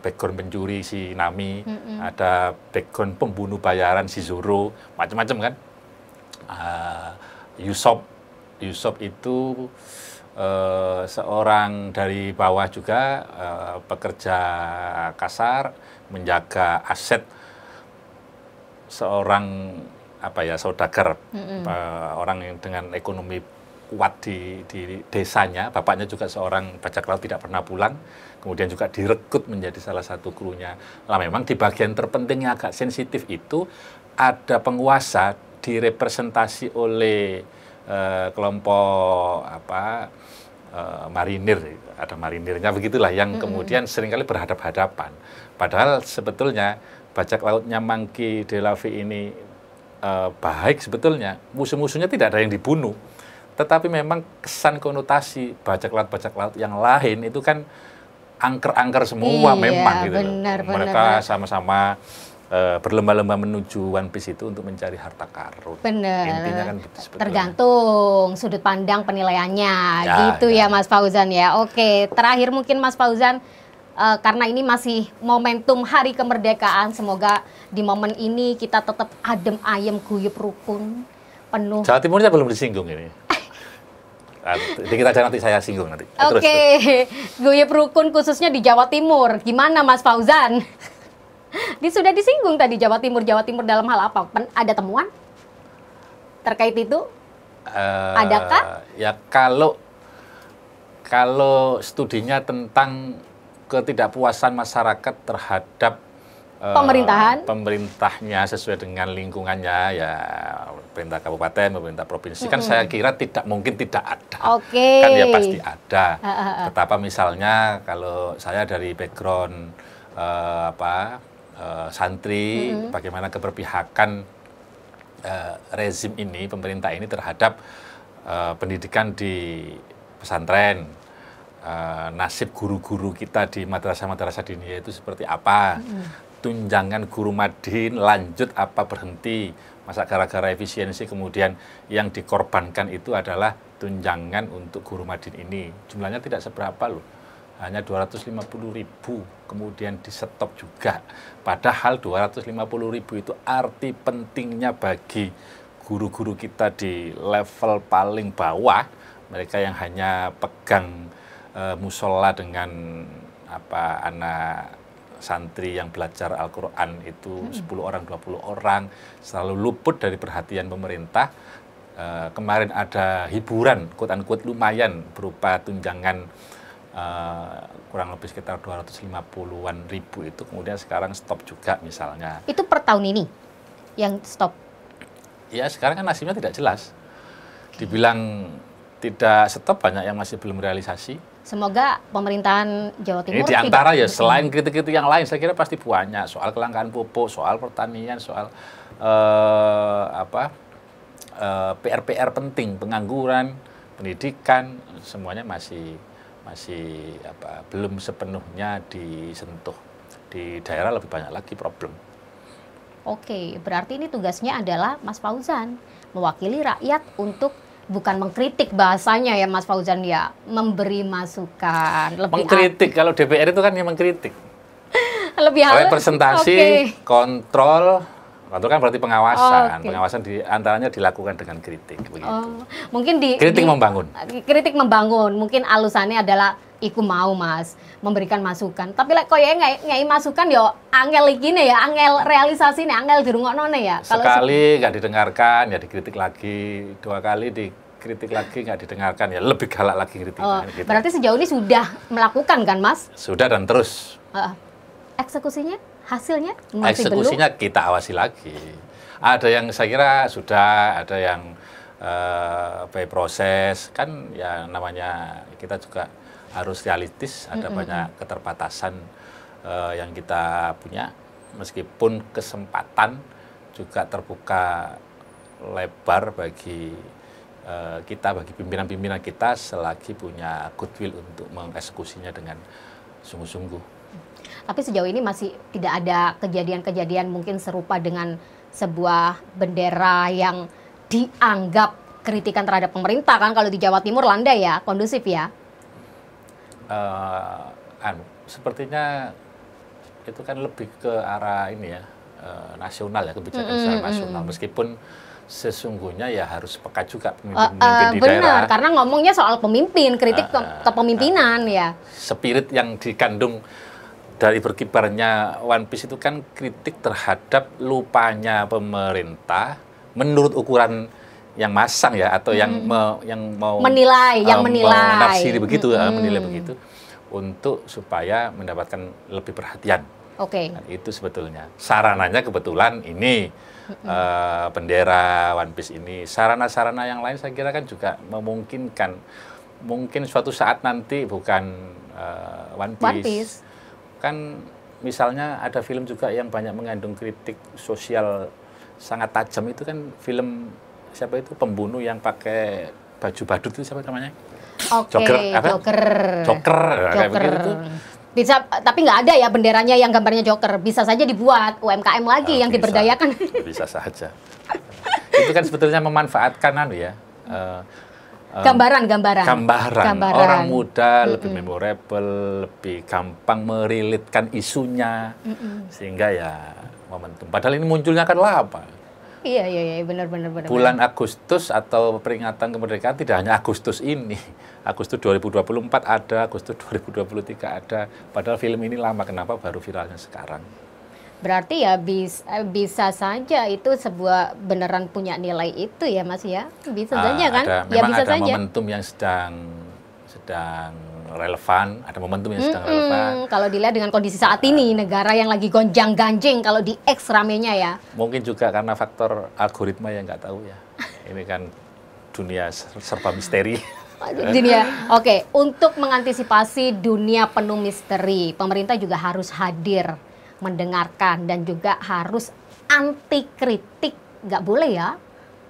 background pencuri si Nami, ada background pembunuh bayaran si Zoro, macam-macam kan. Usopp itu seorang dari bawah juga, pekerja kasar, menjaga aset seorang saudagar, orang yang dengan ekonomi kuat di desanya. Bapaknya juga seorang bajak laut tidak pernah pulang, kemudian juga direkrut menjadi salah satu krunya. Lah memang di bagian terpenting yang agak sensitif itu ada penguasa direpresentasi oleh kelompok marinir, ada marinirnya begitulah, yang kemudian seringkali berhadap-hadapan. Padahal sebetulnya bajak lautnya Monkey D. Luffy ini baik sebetulnya, musuh-musuhnya tidak ada yang dibunuh, tetapi memang kesan konotasi bajak laut yang lain itu kan angker-angker semua. Memang gitu loh. Mereka sama-sama berlomba-lomba menuju One Piece itu untuk mencari harta karun. Intinya kan sebetulnya. Tergantung sudut pandang penilaiannya, gitu ya Mas Fauzan ya. Oke, terakhir mungkin Mas Fauzan, karena ini masih momentum Hari Kemerdekaan, semoga di momen ini kita tetap adem ayem, guyup rukun, penuh. Jawa Timurnya belum disinggung ini. Dikit aja nanti saya singgung nanti. Oke, guyup rukun khususnya di Jawa Timur. Gimana Mas Fauzan? Sudah disinggung tadi Jawa Timur dalam hal apa? Ada temuan terkait itu? Adakah? Ya kalau studinya tentang ketidakpuasan masyarakat terhadap pemerintahnya sesuai dengan lingkungannya, ya pemerintah kabupaten, pemerintah provinsi, kan saya kira mungkin tidak ada. Kan ya pasti ada. Betapa misalnya kalau saya dari background santri, bagaimana keberpihakan rezim ini, pemerintah ini terhadap pendidikan di pesantren. Nasib guru-guru kita di madrasah-madrasah diniyah itu seperti apa, tunjangan guru madin lanjut apa berhenti, masa gara-gara efisiensi kemudian yang dikorbankan itu adalah tunjangan untuk guru madin ini, jumlahnya tidak seberapa loh, hanya 250.000, kemudian di stop juga, padahal 250.000 itu arti pentingnya bagi guru-guru kita di level paling bawah, mereka yang hanya pegang musola dengan anak santri yang belajar Al-Quran itu 10 orang, 20 orang, selalu luput dari perhatian pemerintah. Kemarin ada hiburan, quote-unquote lumayan, berupa tunjangan kurang lebih sekitar 250-an ribu itu kemudian sekarang stop juga misalnya. Itu per tahun ini yang stop? Ya sekarang kan nasibnya tidak jelas. Dibilang tidak stop, banyak yang masih belum realisasi. Semoga pemerintahan Jawa Timur ini diantara ya selain kritik-kritik yang lain saya kira pasti banyak soal kelangkaan pupuk, soal pertanian, soal PR-PR penting, pengangguran, pendidikan, semuanya masih belum sepenuhnya disentuh. Di daerah lebih banyak lagi problem. Oke, berarti ini tugasnya adalah Mas Fauzan mewakili rakyat untuk bukan mengkritik bahasanya ya Mas Fauzan ya, memberi masukan. Mengkritik, kalau DPR itu kan yang mengkritik. Lebih halus. Representasi, kontrol kan berarti pengawasan. Okay. Pengawasan antaranya dilakukan dengan kritik. Begitu. Mungkin kritik membangun. Kritik membangun, mungkin alusannya adalah iku mau Mas memberikan masukan. Tapi lek koyo ngai masukan yo angel gini ya, angel realisasi nih, angel dirungoknone ya. Sekali nggak didengarkan ya dikritik lagi, 2 kali dikritik lagi nggak didengarkan ya lebih galak lagi kritiknya. Gitu. Berarti sejauh ini sudah melakukan kan Mas? Sudah dan terus. Eksekusinya, hasilnya masih eksekusinya belum? Kita awasi lagi. Ada yang saya kira sudah, ada yang by proses kan ya namanya kita juga harus realistis, ada banyak keterbatasan yang kita punya, meskipun kesempatan juga terbuka lebar bagi kita, bagi pimpinan-pimpinan kita selagi punya goodwill untuk mengeksekusinya dengan sungguh-sungguh. Tapi sejauh ini masih tidak ada kejadian-kejadian mungkin serupa dengan sebuah bendera yang dianggap kritikan terhadap pemerintah kan, kalau di Jawa Timur landai ya, kondusif ya? Sepertinya itu kan lebih ke arah ini ya, nasional ya, kebijakan secara nasional, meskipun sesungguhnya ya harus peka juga pemimpin di daerah. Benar, karena ngomongnya soal pemimpin, kritik kepemimpinan ya. Spirit yang dikandung dari berkibarnya One Piece itu kan kritik terhadap lupanya pemerintah menurut ukuran yang masang ya, atau yang mau menilai, menafsiri begitu, menilai begitu, untuk supaya mendapatkan lebih perhatian. Oke. Dan itu sebetulnya sarananya kebetulan ini bendera One Piece ini. Sarana-sarana yang lain saya kira kan juga memungkinkan, mungkin suatu saat nanti bukan One Piece. Kan misalnya ada film juga yang banyak mengandung kritik sosial sangat tajam, itu kan film siapa itu, pembunuh yang pakai baju badut itu siapa namanya? Joker. Kayak begitu. Bisa, tapi nggak ada ya benderanya yang gambarnya Joker. Bisa saja dibuat UMKM lagi yang diberdayakan. Bisa saja. Itu kan sebetulnya memanfaatkan gambaran. Orang muda lebih memorable, lebih gampang merilitkan isunya, sehingga ya momentum. Padahal ini munculnya kan apa? Iya, benar. Bulan Agustus atau peringatan kemerdekaan tidak hanya Agustus ini. Agustus 2024 ada, Agustus 2023 ada. Padahal film ini lama, kenapa baru viralnya sekarang? Berarti ya bisa saja itu sebuah beneran punya nilai itu ya Mas ya? Bisa saja kan? Memang bisa ada saja. Momentum yang sedang relevan, ada momentum yang sedang relevan. Kalau dilihat dengan kondisi saat ini, negara yang lagi gonjang-ganjing kalau di X ramenya ya. Mungkin juga karena faktor algoritma yang nggak tahu ya. Ini kan dunia serba misteri. Oke, untuk mengantisipasi dunia penuh misteri, pemerintah juga harus hadir, mendengarkan, dan juga harus anti kritik. Nggak boleh ya,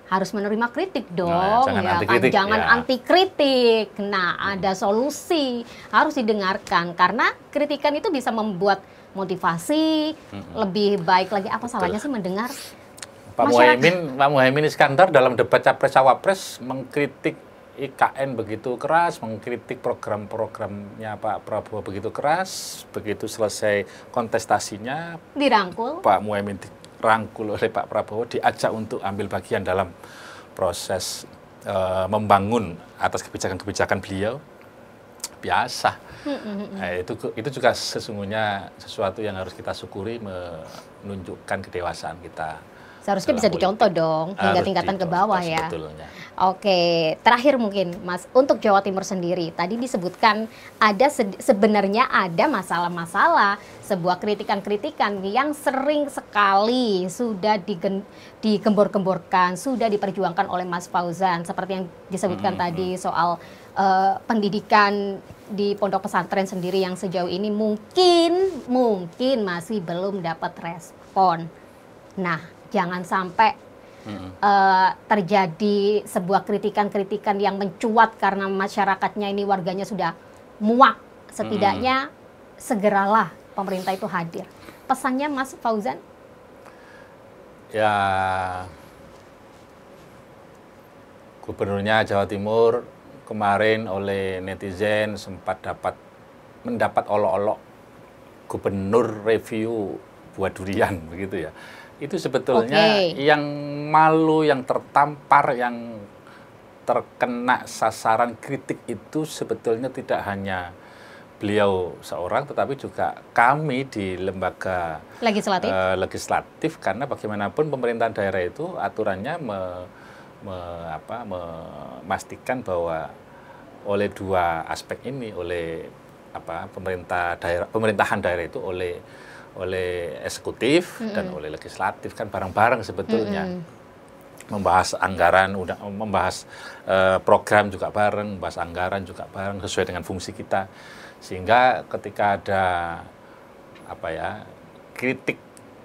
harus menerima kritik dong, jangan anti kritik. Nah, ada solusi, harus didengarkan karena kritikan itu bisa membuat motivasi lebih baik lagi. Apa salahnya sih mendengar? Pak Muhaimin Iskandar dalam debat Capres Cawapres mengkritik IKN begitu keras, mengkritik program-programnya Pak Prabowo begitu keras. Begitu selesai kontestasinya, dirangkul. Pak Muhaimin dirangkul oleh Pak Prabowo, diajak untuk ambil bagian dalam proses membangun atas kebijakan-kebijakan beliau. Biasa. Itu juga sesungguhnya sesuatu yang harus kita syukuri, menunjukkan kedewasaan kita. Seharusnya bisa dicontoh dong hingga tingkatan ke bawah ya. Sebetulnya. Oke, terakhir mungkin Mas, untuk Jawa Timur sendiri, tadi disebutkan ada sebenarnya ada masalah-masalah, sebuah kritikan-kritikan yang sering sekali sudah digembor-gemborkan, sudah diperjuangkan oleh Mas Fauzan, seperti yang disebutkan tadi soal pendidikan di pondok pesantren sendiri yang sejauh ini mungkin masih belum dapat respon. Nah, jangan sampai terjadi sebuah kritikan-kritikan yang mencuat karena masyarakatnya ini warganya sudah muak. Setidaknya segeralah pemerintah itu hadir. Pesannya Mas Fauzan? Ya, Gubernurnya Jawa Timur kemarin oleh netizen sempat mendapat olok-olok gubernur review buat durian begitu ya. Itu sebetulnya yang malu, yang tertampar, yang terkena sasaran kritik itu sebetulnya tidak hanya beliau seorang, tetapi juga kami di lembaga legislatif karena bagaimanapun pemerintahan daerah itu aturannya memastikan bahwa oleh dua aspek ini, oleh pemerintahan daerah itu oleh eksekutif dan oleh legislatif, kan bareng-bareng sebetulnya. Membahas anggaran, membahas program juga bareng, membahas anggaran juga bareng sesuai dengan fungsi kita. Sehingga ketika ada kritik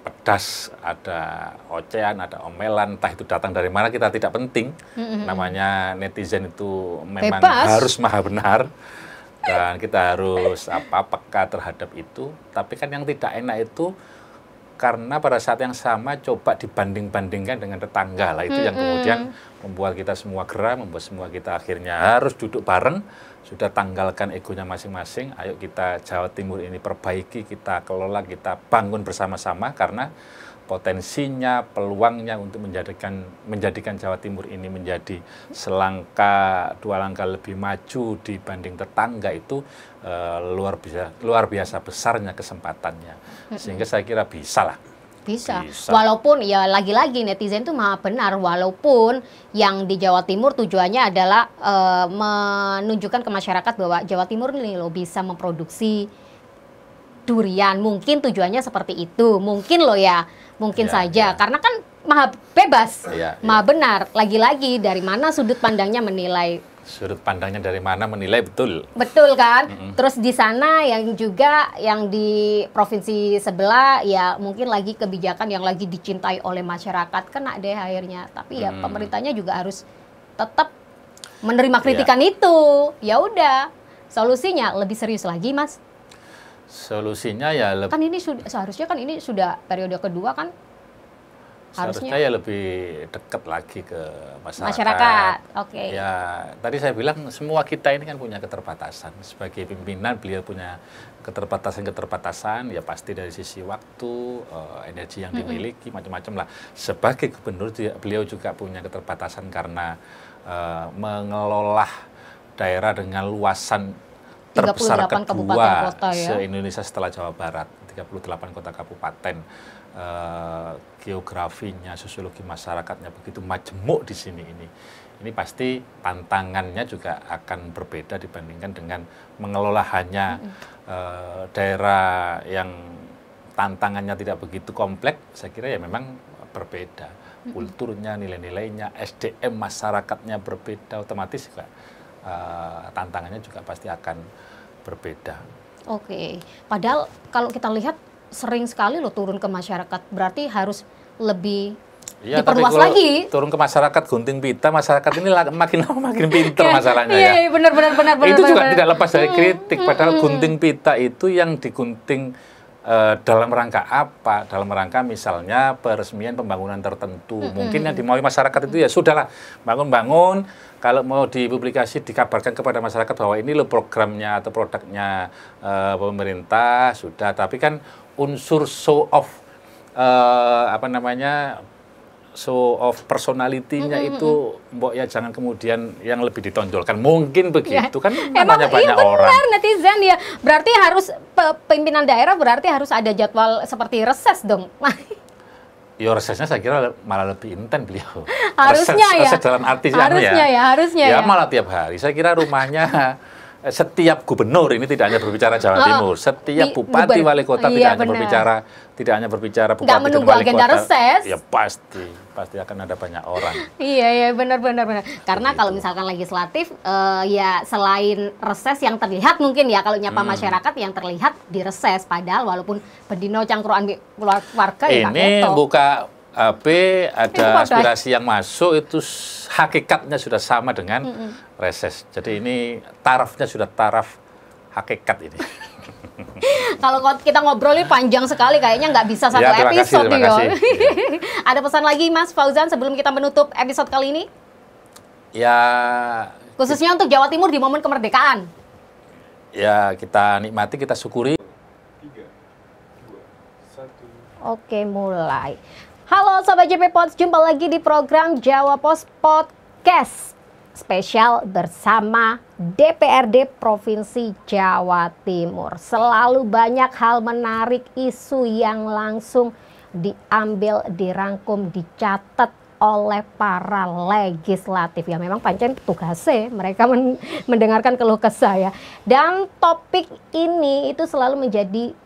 pedas, ada ocehan, ada omelan, entah itu datang dari mana kita tidak penting. Namanya netizen itu memang harus maha benar. Dan kita harus peka terhadap itu. Tapi kan yang tidak enak itu karena pada saat yang sama coba dibanding-bandingkan dengan tetangga lah. Itu yang kemudian membuat kita semua geram, membuat semua kita akhirnya harus duduk bareng. Sudah tanggalkan egonya masing-masing. Ayo kita Jawa Timur ini perbaiki, kita kelola, kita bangun bersama-sama. Karena potensinya, peluangnya untuk menjadikan Jawa Timur ini menjadi selangkah, dua langkah lebih maju dibanding tetangga itu luar biasa besarnya kesempatannya. Sehingga saya kira bisa lah. Bisa. Walaupun ya lagi-lagi netizen itu maha benar, walaupun yang di Jawa Timur tujuannya adalah menunjukkan ke masyarakat bahwa Jawa Timur ini loh bisa memproduksi durian. Mungkin tujuannya seperti itu, mungkin loh ya. Mungkin saja, karena kan maha bebas, maha benar. Lagi-lagi dari mana sudut pandangnya menilai. Sudut pandangnya dari mana menilai, betul. Betul kan? Terus di sana yang juga yang di provinsi sebelah ya mungkin lagi kebijakan yang lagi dicintai oleh masyarakat, kena deh akhirnya. Tapi ya pemerintahnya juga harus tetap menerima kritikan itu. Ya udah, solusinya lebih serius lagi, Mas. Solusinya ya kan ini seharusnya kan ini sudah periode kedua kan, harusnya ya lebih dekat lagi ke masyarakat. Oke. Ya tadi saya bilang semua kita ini kan punya keterbatasan. Sebagai pimpinan beliau punya keterbatasan ya pasti dari sisi waktu, energi yang dimiliki, macam-macam lah. Sebagai gubernur beliau juga punya keterbatasan karena mengelola daerah dengan luasan terbesar kedua se-Indonesia setelah Jawa Barat, 38 kota kabupaten. Geografinya, sosiologi masyarakatnya begitu majemuk di sini ini. Ini pasti tantangannya juga akan berbeda dibandingkan dengan mengelola hanya daerah yang tantangannya tidak begitu kompleks. Saya kira ya memang berbeda. Kulturnya, nilai-nilainya, SDM masyarakatnya berbeda, otomatis juga tantangannya juga pasti akan berbeda. Oke, padahal kalau kita lihat sering sekali loh turun ke masyarakat, berarti harus lebih diperluas lagi. Turun ke masyarakat gunting pita, masyarakat ini makin lama makin pinter masalahnya ya. Iya, benar. Itu juga tidak lepas dari kritik, padahal gunting pita itu yang digunting dalam rangka apa? Dalam rangka misalnya peresmian pembangunan tertentu. Mungkin yang dimaui masyarakat itu ya sudahlah, bangun-bangun, kalau mau dipublikasi dikabarkan kepada masyarakat bahwa ini loh programnya atau produknya pemerintah, sudah. Tapi kan unsur show off show of personality-nya itu mbok ya jangan kemudian yang lebih ditonjolkan. Mungkin begitu kan namanya banyak orang. Benar netizen ya. Berarti harus pimpinan daerah berarti harus ada jadwal seperti reses dong. Ya resesnya saya kira malah lebih intens beliau. Harusnya ya. Reses dalam arti Harusnya ya. Malah tiap hari. Saya kira rumahnya setiap gubernur ini tidak hanya berbicara Jawa Timur, setiap bupati wali kota tidak hanya berbicara bupati dan menunggu wali agenda kota. reses. Ya pasti akan ada banyak orang. Iya benar. Karena kalau misalkan legislatif ya selain reses yang terlihat mungkin ya kalau nyapa masyarakat yang terlihat di reses, padahal walaupun bendino cangkruan warga ya ini buka HP ada aspirasi yang masuk itu hakikatnya sudah sama dengan reses. Jadi ini tarafnya sudah taraf hakikat ini. Kalau kita ngobrol ini panjang sekali, kayaknya nggak bisa satu episode. Terima kasih. Ada pesan lagi Mas Fauzan sebelum kita menutup episode kali ini? Ya. Khususnya untuk Jawa Timur di momen kemerdekaan. Ya kita nikmati, kita syukuri. 3, 2, 1. Oke, mulai. Halo Sobat JP Pods, jumpa lagi di program Jawa Pos Podcast spesial bersama DPRD Provinsi Jawa Timur. Selalu banyak hal menarik, isu yang langsung diambil, dirangkum, dicatat oleh para legislatif. Ya memang pancen tugasnya mereka mendengarkan keluh kesah ya. Dan topik ini itu selalu menjadi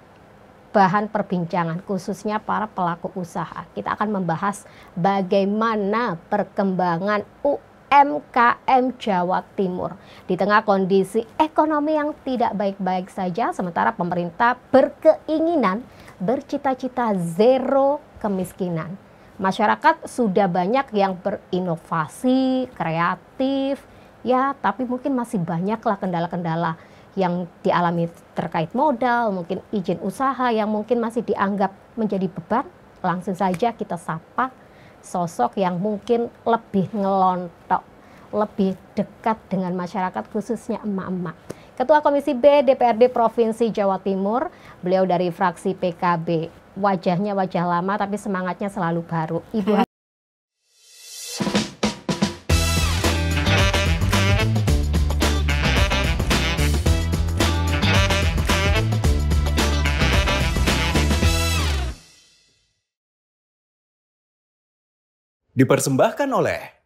bahan perbincangan khususnya para pelaku usaha. Kita akan membahas bagaimana perkembangan UMKM Jawa Timur di tengah kondisi ekonomi yang tidak baik-baik saja, sementara pemerintah berkeinginan bercita-cita zero kemiskinan. Masyarakat sudah banyak yang berinovasi, kreatif, ya tapi mungkin masih banyaklah kendala-kendala yang dialami terkait modal, mungkin izin usaha yang mungkin masih dianggap menjadi beban. Langsung saja kita sapa sosok yang mungkin lebih ngelontok, lebih dekat dengan masyarakat khususnya emak-emak. Ketua Komisi B DPRD Provinsi Jawa Timur, beliau dari fraksi PKB. Wajahnya wajah lama tapi semangatnya selalu baru. Ibu dipersembahkan oleh